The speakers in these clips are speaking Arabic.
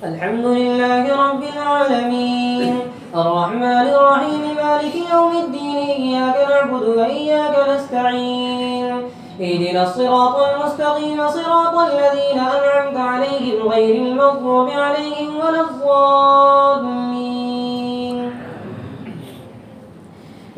الحمد لله رب العالمين الرحمن الرحيم مالك يوم الدين إياك نعبد وإياك نستعين اهدنا الصراط المستقيم صراط الذين أنعمت عليهم غير المغضوب عليهم ولا الضالين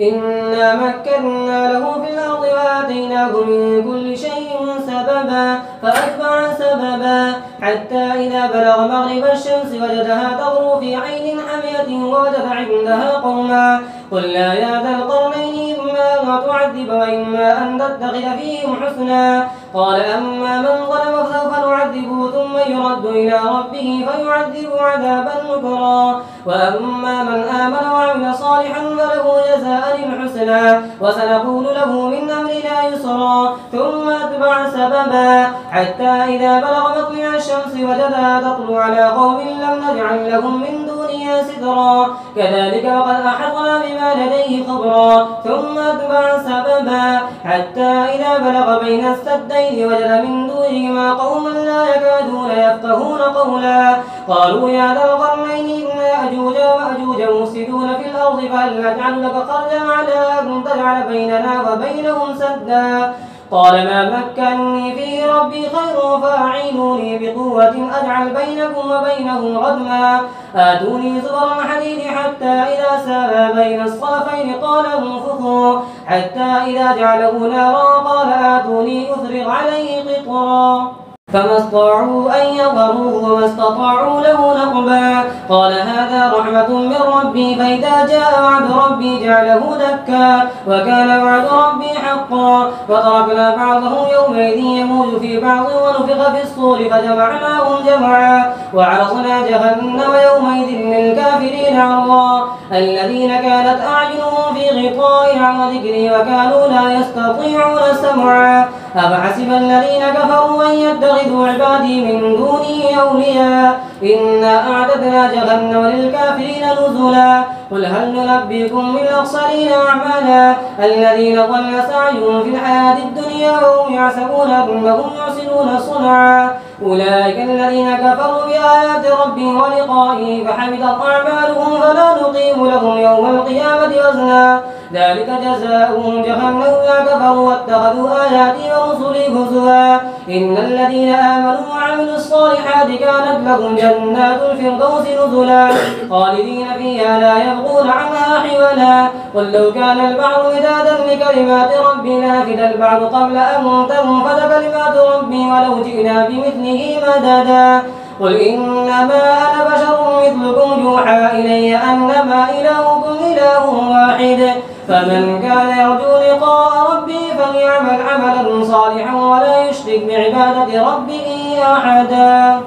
إنا مكنا له في الأرض وآتيناه من كل شيء سببا فأتبع سببا حتى إذا بلغ مغرب الشمس وجدها تغرو في عين حمية ووجد عندها قوما قلنا يا ذا القرنين إما أن تعذب وإما أن تتخذ فيهم حسنا قال أما من ظلم فسوف نعذبه ثم يرد إلى ربه فيعذبه عذابا نكرا وأما من آمن وعمل صالحا فله جزاء الحسنى وسنقول له من أمرنا يسرا ثم أتبع سببا حتى إذا بلغ مطلع الشمس وجدها تطلع على قوم لم نجعل لهم من دونها سترا كذلك وقد أحطنا بما لديه خبرا ثم أتبع سببا حتى إذا بلغ بين السدين وجد من دونهما قوما لا يكادون يفقهون قولا قالوا يا ذا القرنين إن يأجوج ومأجوج مفسدون في الأرض فهل نجعل لك خرجا على أن تجعل بيننا وبينهم سدا قال ما مكنني فيه ربي خير فأعينوني بقوة أجعل بينكم وبينهم ردما آتوني زبر الحديد حتى إذا ساوى بين الصدفين قال انفخوا حتى إذا جعله نارا قال آتوني أفرغ عليه قطرا فما استطاعوا أن يظهروه وما استطاعوا له نقبا قال هذا رحمة من ربي فإذا جاء وعد ربي جعله دكا وكان وعد ربي حقا فتركنا بعضهم يومئذ يموج في بعض ونفخ في الصور فجمعناهم جمعا وعرضنا جهنم يومئذ للكافرين عرضا الذين كانت أعينهم في غطاء عن ذكري وكانوا لا يستطيعون سمعا أفحسب الذين كفروا أن يتخذوا عبادي من دونه أولياء إنا أعددنا جهنم للكافرين نزلا قل هل ننبئكم بالأخسرين أعمالا الذين ضل سعيهم في الحياة الدنيا وهم يحسبون أنهم يحسنون صنعا أولئك الذين كفروا بآيات ربهم ولقائه فحبطت أعمالهم فلا نقيم لهم يوم القيامة وزنا ذلك جزاؤهم جهنم بما كفروا واتخذوا آياتي ورسلي هزوا إن الذين آمنوا وعملوا الصالحات كانت لهم جنات الفردوس نزلا خالدين فيها لا يبغون عنها حولا قل لو كان البحر مدادا لكلمات ربي لنفد البحر قبل أن تنفد كلمات ربي ولو جئنا بمثله مددا قل إنما أنا بشر مثلكم يوحى إلي أنما إلهكم إله واحد فمن كان يرجو لقاء ربه فليعمل عملا صالحا ولا يشرك بعبادة ربه أحدا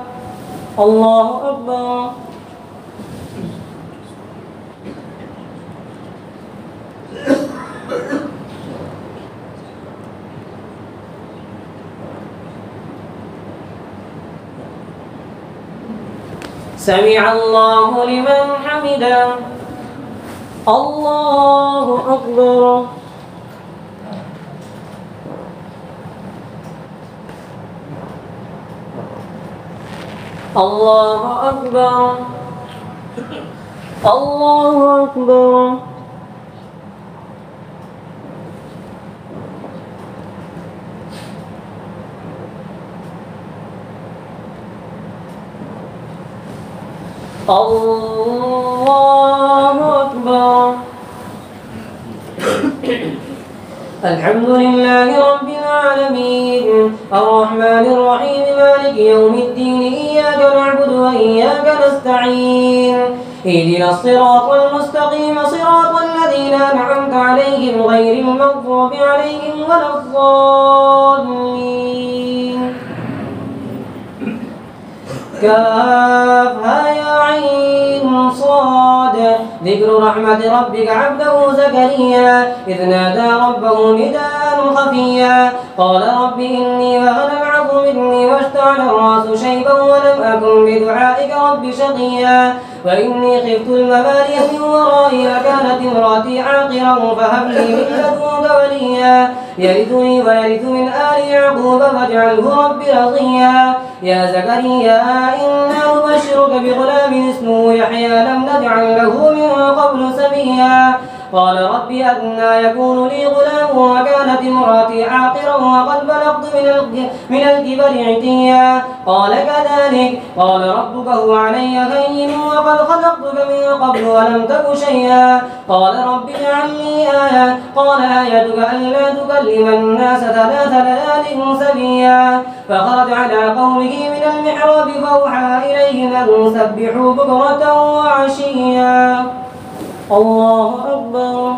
الله أكبر سمع الله لمن حمده الله أكبر الله أكبر الله أكبر الله أكبر الحمد لله رب العالمين الرحمن الرحيم مالك يوم الدين إياك نعبد وإياك نستعين اهدنا الصراط المستقيم صراط الذين أنعمت عليهم غير المغضوب عليهم ولا الضالين كافها يا عين صاد ذكر رحمة ربك عبده زكريا إذ نادى ربه نداء خفيا قال رب إني وهن العظم أضعف مني واشتعل الرأس شيبا ولم أكن بدعائك رب شقيا وإني خفت الموالي من ورائي وكانت امرأتي عاقرا فهب لي من لدنك وليا يرثني ويرث من آل يعقوب واجعله رب رضيا يا زكريا إنا نبشرك بغلام اسمه يحيى لم نجعل له من قبل سميا قال رب أنى يكون لي غلام وكانت امرأتي عاقرا وقد بلغت من الكبر عتيا قال كذلك قال ربك هو علي هين وقد خلقتك من قبل ولم تك شيئا قال رب اجعل لي آية قال آيتك ألا تكلم الناس 3 ليال سبيا فخرج على قومه من المحراب فأوحى إليهم أن سبحوا بكرة وعشيا الله أكبر.